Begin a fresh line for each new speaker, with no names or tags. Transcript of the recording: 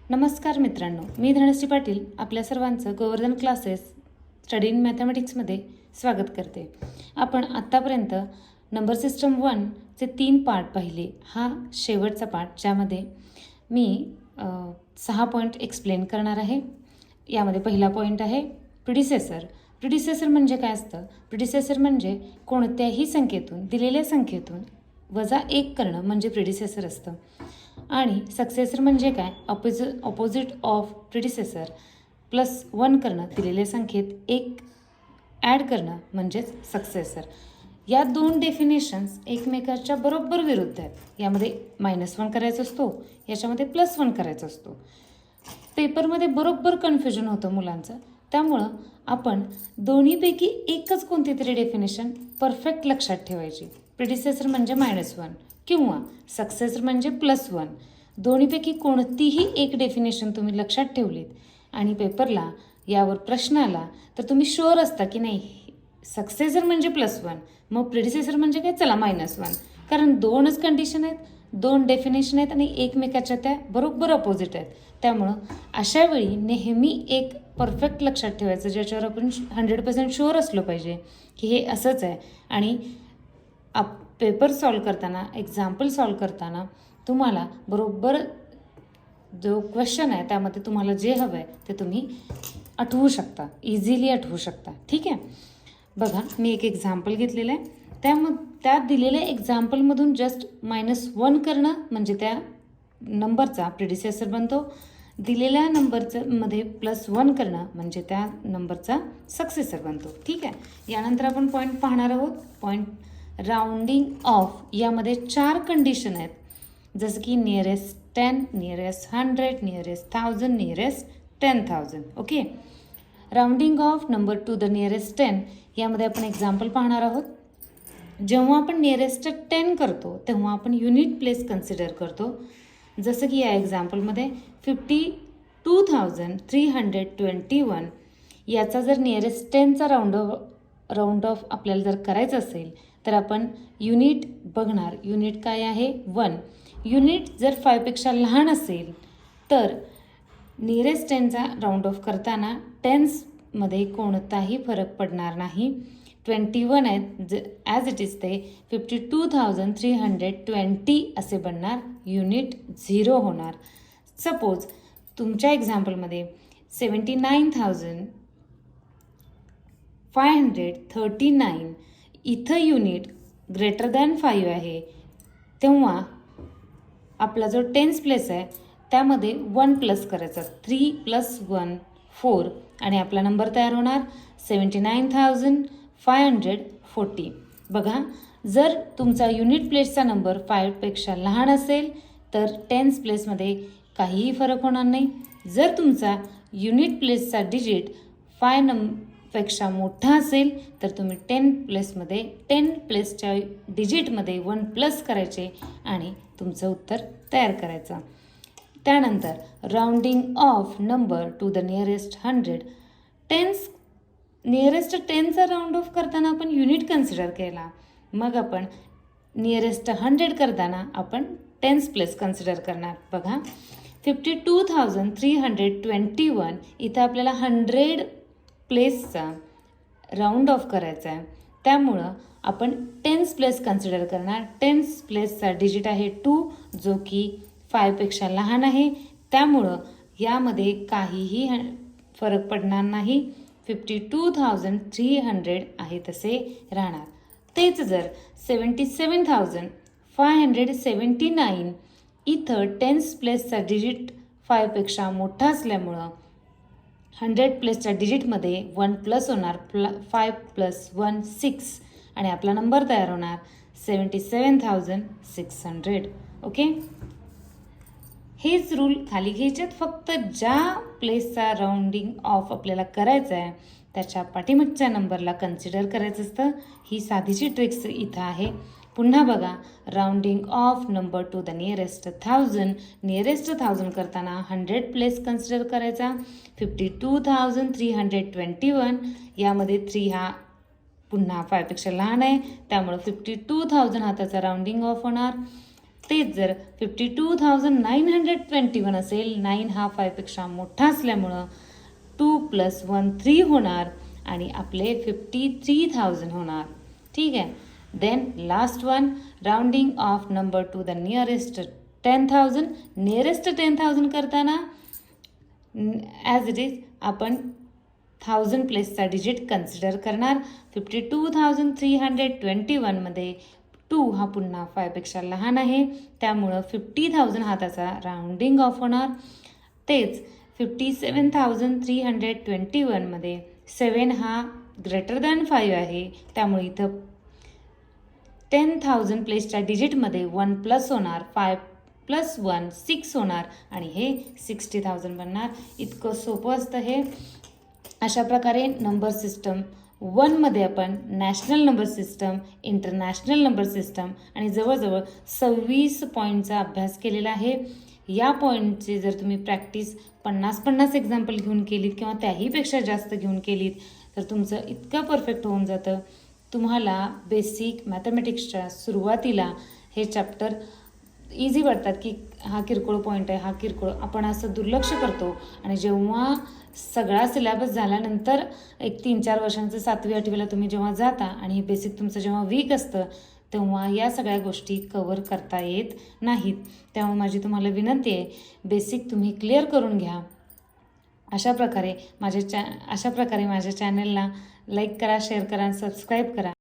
नमस्कार मित्रांनो, मी धनश्री पाटील आपल्या सर्वांचं गोवर्धन क्लासेस स्टडी इन मॅथमॅटिक्समध्ये स्वागत करते. आपण आत्तापर्यंत नंबर सिस्टम 1चे 3 पार्ट पाहिले. हा शेवटचा पार्ट ज्यामध्ये मी 6 पॉईंट एक्सप्लेन करणार आहे. यामध्ये पहिला पॉईंट आहे प्रिडिसेसर. प्रिडिसेसर म्हणजे काय असतं? प्रिडिसेसर म्हणजे कोणत्याही संख्येतून, दिलेल्या संख्येतून वजा 1 करणं म्हणजे प्रिडिसेसर असतं. आणि सक्सेसर म्हणजे काय? ऑपोजिट ऑफ प्रिडिसेसर +1 करणं, दिलेल्या संख्येत 1 ॲड करणं म्हणजेच सक्सेसर. या दोन डेफिनेशन्स एकमेकाच्या बरोबर विरुद्ध आहेत. यामध्ये -1 करायचा असतो, याच्यामध्ये +1 करायचा असतो. पेपरमध्ये बरोबर कन्फ्युजन होतं मुलांचं. त्यामुळं आपण दोन्हीपैकी एकच कोणती तरी डेफिनेशन परफेक्ट लक्षात ठेवायची. प्रिडिसेसर म्हणजे -1 किंवा सक्सेसर म्हणजे +1. दोन्हीपैकी कोणतीही एक डेफिनेशन तुम्ही लक्षात ठेवलीत आणि पेपरला यावर प्रश्न आला तर तुम्ही शुअर असता की नाही सक्सेसर म्हणजे +1, मग प्रिडिसेसर म्हणजे काय? चला -1. कारण दोनच कंडिशन आहेत, दोन डेफिनेशन आहेत आणि एकमेकाच्या त्या बरोबर अपोजिट आहेत. त्यामुळं अशा वेळी नेहमी एक परफेक्ट लक्षात ठेवायचं ज्याच्यावर आपण 100% शुअर असलो पाहिजे की हे असंच आहे. आणि पेपर सॉल्व करताना, एक्झाम्पल सॉल्व करताना तुम्हाला बरोबर जो क्वेश्चन आहे त्यामध्ये तुम्हाला जे हवं आहे ते तुम्ही आठवू शकता, इझिली आठवू शकता. ठीक आहे, बघा मी एक एक्झाम्पल घेतलेलं आहे. त्यात दिलेल्या एक्झाम्पलमधून जस्ट -1 करणं म्हणजे त्या नंबरचा प्रिडिसेसर बनतो. दिलेल्या मध्ये +1 करणं म्हणजे त्या नंबरचा सक्सेसर बनतो. ठीक आहे, यानंतर आपण पॉईंट पाहणार आहोत. Point rounding of. यामध्ये 4 कंडिशन आहेत, जसं की nearest 10, nearest 100, nearest 1000, nearest 10,000. Okay, rounding of number to the nearest 10. यामध्ये आपण एक्झाम्पल पाहणार आहोत. जेव्हा आपण नियरेस्ट 10 करतो तेव्हा आपण युनिट प्लेस कन्सिडर करतो. जसं की या एक्झाम्पलमध्ये 52,321. याचा जर नियरेस्ट 10चा राऊंड ऑफ आपल्याला जर करायचं असेल तर आपण युनिट बघणार. युनिट काय आहे? 1. युनिट जर 5पेक्षा लहान असेल तर नियरेस्ट 10चा राऊंड ऑफ करताना टेन्समध्ये कोणताही फरक पडणार नाही. 21 आहेत ॲज इट इज ते 52,320 असे बनणार. युनिट 0 होणार. सपोज तुमच्या एक्झाम्पलमध्ये 79,539 इथं युनिट ग्रेटर दॅन 5 आहे, तेव्हा आपला जो टेन्स प्लेस आहे त्यामध्ये 1 प्लस करायचा. 3 + 1 4 आणि आपला नंबर तयार होणार 79,540. बघा, जर तुमचा युनिट प्लेसचा नंबर 5पेक्षा लहान असेल तर टेन्स प्लेसमध्ये काहीही फरक होणार नाही. जर तुमचा युनिट प्लेसचा डिजिट 5 पेक्षा मोठा असेल तर तुम्ही 10 प्लेसच्या डिजिटमध्ये 1 प्लस करायचे आणि तुमचं उत्तर तयार करायचं. त्यानंतर rounding of number to the nearest 100. Nearest 10चा राऊंड ऑफ करताना आपण युनिट कन्सिडर केला, मग आपण नियरेस्ट 100 करताना आपण टेन्स प्लेस कन्सिडर करणार. बघा, 52,321 इथं आपल्याला 100 प्लेसचा राऊंड ऑफ करायचा आहे. त्यामुळं आपण टेन्स प्लेस कन्सिडर करणार. टेन्स प्लेसचा डिजिट आहे 2 जो की 5पेक्षा लहान आहे. त्यामुळं यामध्ये काहीही फरक पडणार नाही. 52,300 आहे तसे राहणार. तेच जर 77,579 इथं टेन्स प्लेसचा डिजिट 5पेक्षा मोठा असल्यामुळं 100 प्लेसच्या डिजिटमध्ये 1 प्लस होणार. 5 + 1 6 आणि आपला नंबर तयार होणार 77,600. ओके, हेच रूल खाली घ्यायच्यात. फक्त ज्या प्लेसचा राऊंडिंग ऑफ आपल्याला करायचं आहे त्याच्या पाठीमागच्या नंबरला कन्सिडर करायचं असतं. ही साधीची ट्रिक्स इथं आहे. पुन्हा बघा, rounding of number to the nearest 1000. Nearest 1000 करताना 100 प्लेस कन्सिडर करायचा. 52,321 यामध्ये 3 हा पुन्हा 5पेक्षा लहान आहे, त्यामुळे 52,000 हा त्याचा राऊंडिंग ऑफ होणार. तेच जर 52,921 असेल, 9 हा 5 पेक्षा मोठा असल्यामुळं 2 + 1 3 होणार आणि आपले 53,000 होणार. ठीक आहे. Then last one, rounding off number to the nearest 10,000. Nearest 10,000 करताना ॲज इट इज आपण 1000 प्लेसचा डिजिट कन्सिडर करणार. 52,321 मध्ये 2 हा पुन्हा 5 पेक्षा लहान आहे, त्यामुळं 50,000 हा त्याचा राउंडिंग ऑफ होणार. तेच 57,321 मध्ये 7 हा ग्रेटर दॅन 5 आहे, त्यामुळे इथं 10,000 प्लेसच्या डिजिटमध्ये 1 प्लस होणार, 5 + 1 6 होणार आणि हे 60,000 बनणार. इतकं सोपं असतं हे. अशा प्रकारे नंबर सिस्टम 1मध्ये आपण national number system, international number system आणि जवळजवळ 26 पॉईंटचा अभ्यास केलेला आहे. या पॉईंटची जर तुम्ही प्रॅक्टिस 50-50 एक्झाम्पल घेऊन केलीत किंवा त्याहीपेक्षा जास्त घेऊन केलीत तर तुमचं इतकं परफेक्ट होऊन जातं. तुम्हाला बेसिक मॅथमॅटिक्सच्या सुरुवातीला हे चॅप्टर इझी वाटतात की हा किरकोळ पॉईंट आहे, हा किरकोळ, आपण असं दुर्लक्ष करतो आणि जेव्हा सगळा सिलेबस झाल्यानंतर एक 3-4 वर्षांचं 7वी-8वीला तुम्ही जेव्हा जाता आणि हे बेसिक तुमचं जेव्हा वीक असतं तेव्हा या सगळ्या गोष्टी कवर करता येत नाहीत. त्यामुळे माझी तुम्हाला विनंती आहे, बेसिक तुम्ही क्लिअर करून घ्या. अशा प्रकारे माझ्या चॅनलला लाईक करा, शेअर करा, सबस्क्राईब करा.